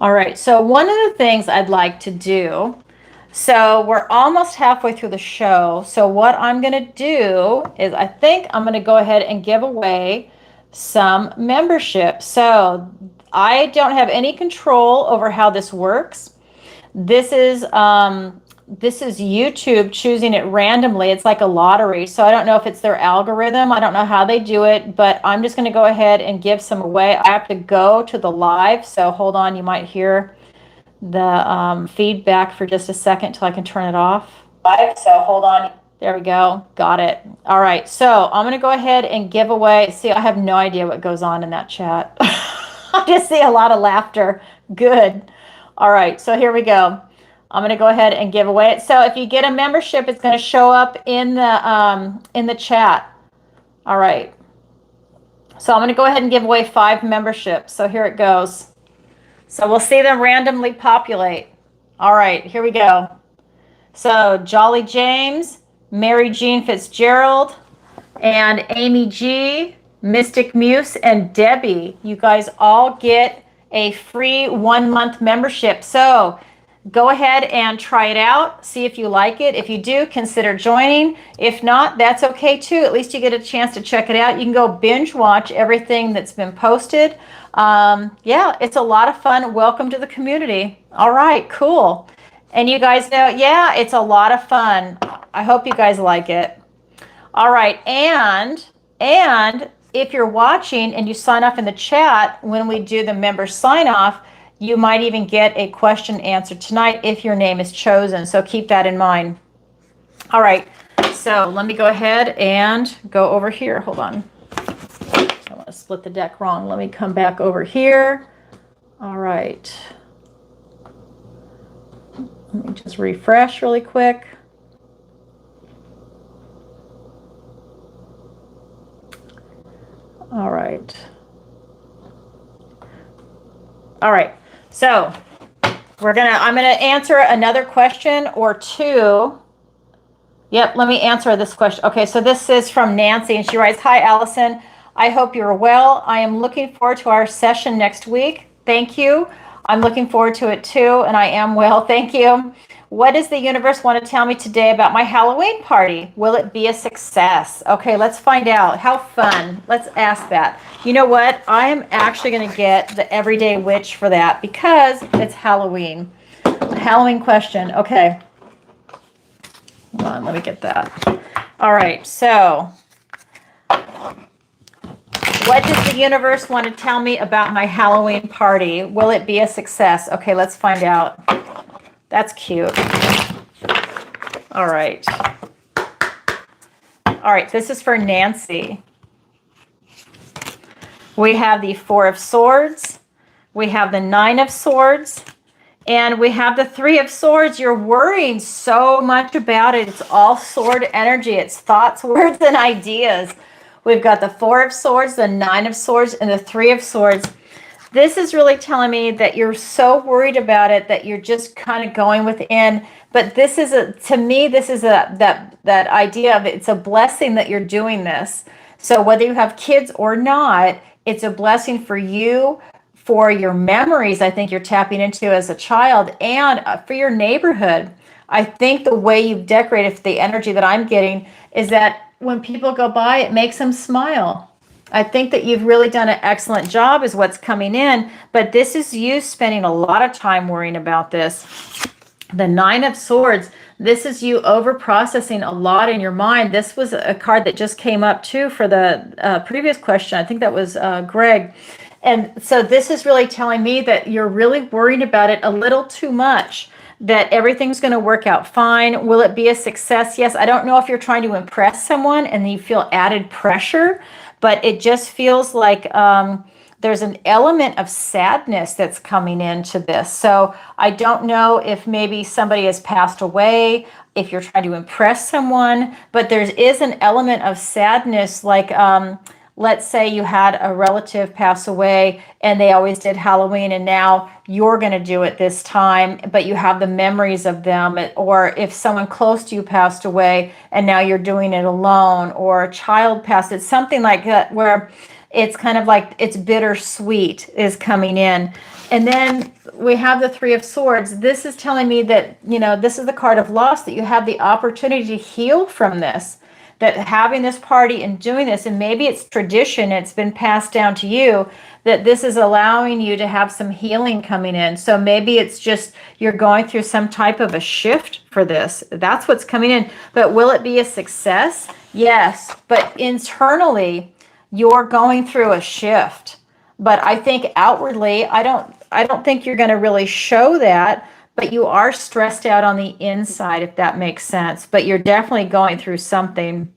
All right. So one of the things I'd like to do, so we're almost halfway through the show. So what I'm going to do is I think I'm going to go ahead and give away some membership. So I don't have any control over how this works. This is YouTube choosing it randomly. It's like a lottery. So I don't know if it's their algorithm. I don't know how they do it, but I'm just going to go ahead and give some away. I have to go to the live. So hold on. You might hear feedback for just a second till I can turn it off. So hold on. There we go. Got it. All right. So I'm going to go ahead and give away. See, I have no idea what goes on in that chat. I just see a lot of laughter. Good. All right. So here we go. I'm going to go ahead and give away it. So if you get a membership, it's going to show up in the chat. All right. So I'm going to go ahead and give away 5 memberships. So here it goes. So we'll see them randomly populate. All right, here we go. So Jolly James, Mary Jean Fitzgerald, and Amy G, Mystic Muse, and Debbie. You guys all get a free 1-month membership. So go ahead and try it out. See if you like it. If you do, consider joining. If not, that's okay too. At least you get a chance to check it out. You can go binge watch everything that's been posted. Yeah, it's a lot of fun. Welcome to the community. All right, cool. And you guys know, yeah, it's a lot of fun. I hope you guys like it. All right, and if you're watching and you sign up in the chat when we do the member sign off, you might even get a question answered tonight if your name is chosen. So keep that in mind. All right, so let me go ahead and go over here. Hold on. I want to split the deck wrong. Let me come back over here. All right. Let me just refresh really quick. All right. All right. So I'm gonna answer another question or two. Yep, let me answer this question. Okay, so this is from Nancy, and she writes, "Hi, Allison. I hope you're well. I am looking forward to our session next week. Thank you. I'm looking forward to it too, and I am well. Thank you. What does the universe want to tell me today about my Halloween party? Will it be a success?" Okay, let's find out. How fun. Let's ask that. You know what? I am actually going to get the Everyday Witch for that because it's Halloween. A Halloween question. Okay. Hold on, let me get that. All right, so what does the universe want to tell me about my Halloween party? Will it be a success? Okay, let's find out. That's cute. All right. All right, this is for Nancy. We have the 4 of Swords. We have the 9 of Swords. And we have the 3 of Swords. You're worrying so much about it. It's all sword energy. It's thoughts, words, and ideas. We've got the 4 of Swords, the 9 of Swords, and the 3 of Swords. This is really telling me that you're so worried about it that you're just kind of going within. But this is to me, this is that idea of it's a blessing that you're doing this. So whether you have kids or not, it's a blessing for you, for your memories I think you're tapping into as a child, and for your neighborhood. I think the way you've decorated, the energy that I'm getting, is that when people go by, it makes them smile. I think that you've really done an excellent job is what's coming in, but this is you spending a lot of time worrying about this. The 9 of Swords, this is you over processing a lot in your mind. This was a card that just came up too for the previous question. I think that was Greg. And so this is really telling me that you're really worried about it a little too much, that everything's going to work out fine. Will it be a success? Yes. I don't know if you're trying to impress someone and you feel added pressure, but it just feels like there's an element of sadness that's coming into this. So I don't know if maybe somebody has passed away, if you're trying to impress someone, but there is an element of sadness, like let's say you had a relative pass away and they always did Halloween and now you're going to do it this time, but you have the memories of them. Or if someone close to you passed away and now you're doing it alone, or a child passed, it's something like that where it's kind of like it's bittersweet is coming in. And then we have the 3 of Swords. This is telling me that, you know, this is the card of loss, that you have the opportunity to heal from this, that having this party and doing this, and maybe it's tradition, it's been passed down to you, that this is allowing you to have some healing coming in. So maybe it's just you're going through some type of a shift for this. That's what's coming in. But will it be a success? Yes. But internally, you're going through a shift. But I think outwardly, I I don't think you're going to really show that, but you are stressed out on the inside, if that makes sense. But you're definitely going through something.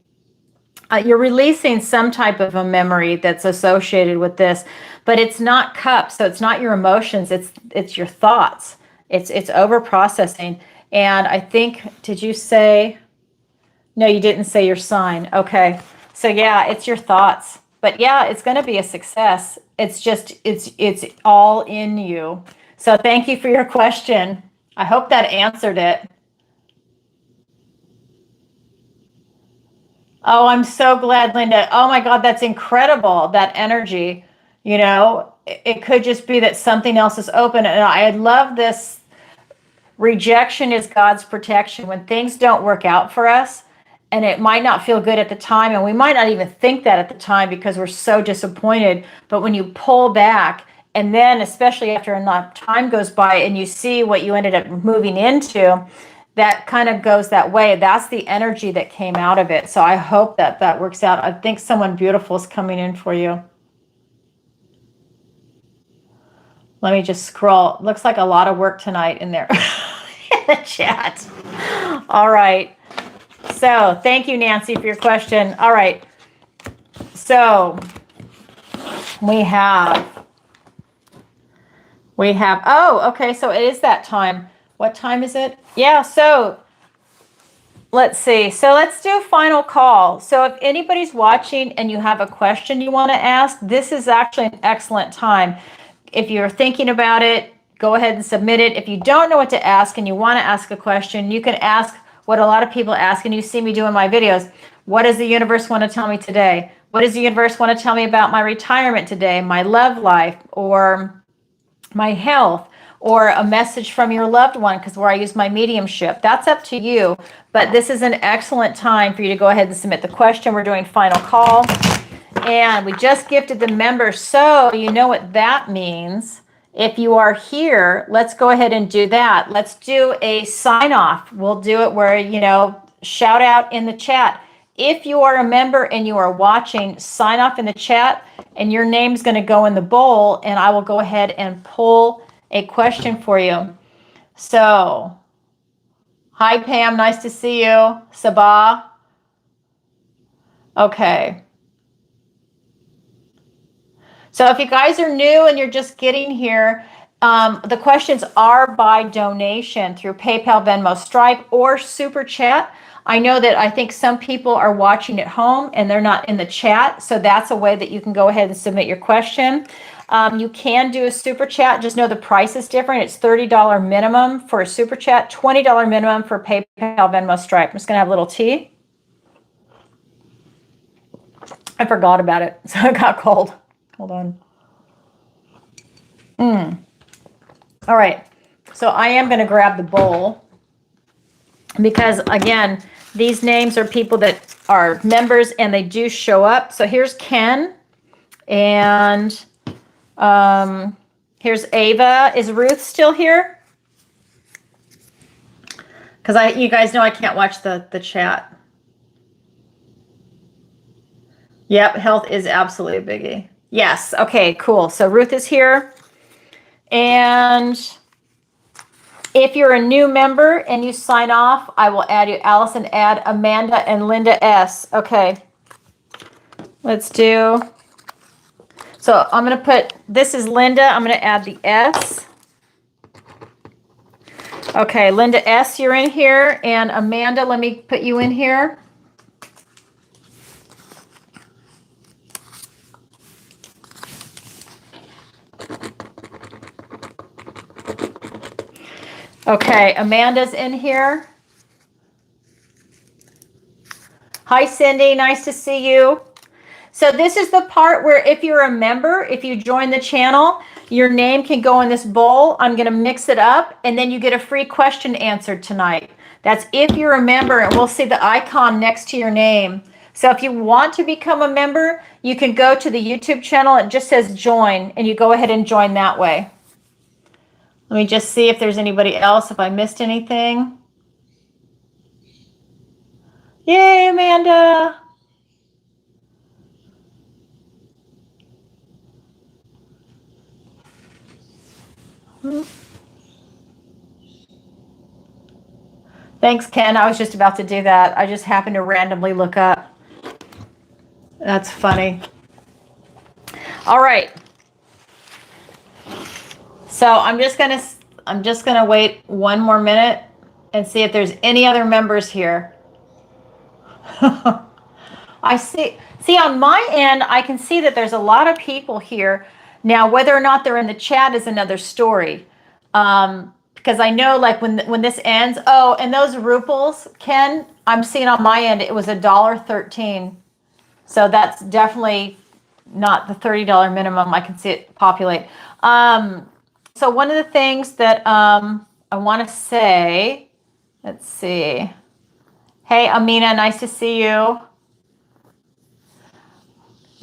You're releasing some type of a memory that's associated with this, but it's not cups, so it's not your emotions, it's your thoughts. It's over processing. And I think, did you say, no, you didn't say your sign. Okay. So yeah, it's your thoughts. But yeah, it's going to be a success. It's just it's all in you. So thank you for your question. I hope that answered it. Oh, I'm so glad, Linda. Oh my God, that's incredible, that energy. It could just be that something else is open. And I love this. Rejection is God's protection. When things don't work out for us, and it might not feel good at the time, and we might not even think that at the time because we're so disappointed. But when you pull back, and then especially after enough time goes by and you see what you ended up moving into, that kind of goes that way. That's the energy that came out of it. So I hope that that works out. I think someone beautiful is coming in for you. Let me just scroll. Looks like a lot of work tonight in there in the chat. All right. So thank you, Nancy, for your question. All right. So we have, oh, okay. So it is that time. What time is it? Yeah. So let's see. So let's do final call. So if anybody's watching and you have a question you want to ask, this is actually an excellent time. If you're thinking about it, go ahead and submit it. If you don't know what to ask and you want to ask a question, you can ask what a lot of people ask, and you see me doing my videos. What does the universe want to tell me today? What does the universe want to tell me about my retirement today, my love life, or my health, or a message from your loved one, because where I use my mediumship. That's up to you. But this is an excellent time for you to go ahead and submit the question. We're doing final call. And we just gifted the members, so you know what that means. If you are here, let's go ahead and do that. Let's do a sign off. We'll do it where, shout out in the chat. If you are a member and you are watching, sign off in the chat, and your name's going to go in the bowl, and I will go ahead and pull a question for you. So, hi, Pam. Nice to see you. Sabah. Okay. So if you guys are new and you're just getting here, the questions are by donation through PayPal, Venmo, Stripe, or Super Chat. I think some people are watching at home and they're not in the chat. So that's a way that you can go ahead and submit your question. You can do a Super Chat. Just know the price is different. It's $30 minimum for a Super Chat, $20 minimum for PayPal, Venmo, Stripe. I'm just going to have a little tea. I forgot about it, so it got cold. Hold on. All right. So I am going to grab the bowl because, again, these names are people that are members and they do show up. So here's Ken, and here's Ava. Is Ruth still here? Because you guys know I can't watch the chat. Yep, health is absolutely a biggie. Yes. Okay, cool. So Ruth is here. And if you're a new member and you sign off, I will add you. Allison, add Amanda and Linda S. Okay. Let's do. So I'm going to put, this is Linda. I'm going to add the S. Okay, Linda S., you're in here. And Amanda, let me put you in here. Okay, Amanda's in here. Hi, Cindy. Nice to see you. So this is the part where if you're a member, if you join the channel, your name can go in this bowl. I'm going to mix it up, and then you get a free question answered tonight. That's if you're a member, and we'll see the icon next to your name. So if you want to become a member, you can go to the YouTube channel. It just says join, and you go ahead and join that way. Let me just see if there's anybody else, if I missed anything. Yay, Amanda. Thanks, Ken. I was just about to do that. I just happened to randomly look up. That's funny. All right. So I'm just gonna wait one more minute and see if there's any other members here. I see on my end, I can see that there's a lot of people here. Now, whether or not they're in the chat is another story. Because I know like when this ends, oh, and those ruples, Ken, I'm seeing on my end, it was $1.13. So that's definitely not the $30 minimum. I can see it populate. So one of the things that I want to say, let's see. Hey, Amina, nice to see you.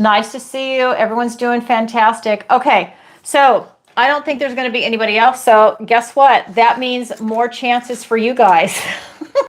Nice to see you. Everyone's doing fantastic. Okay, so I don't think there's going to be anybody else. So guess what? That means more chances for you guys.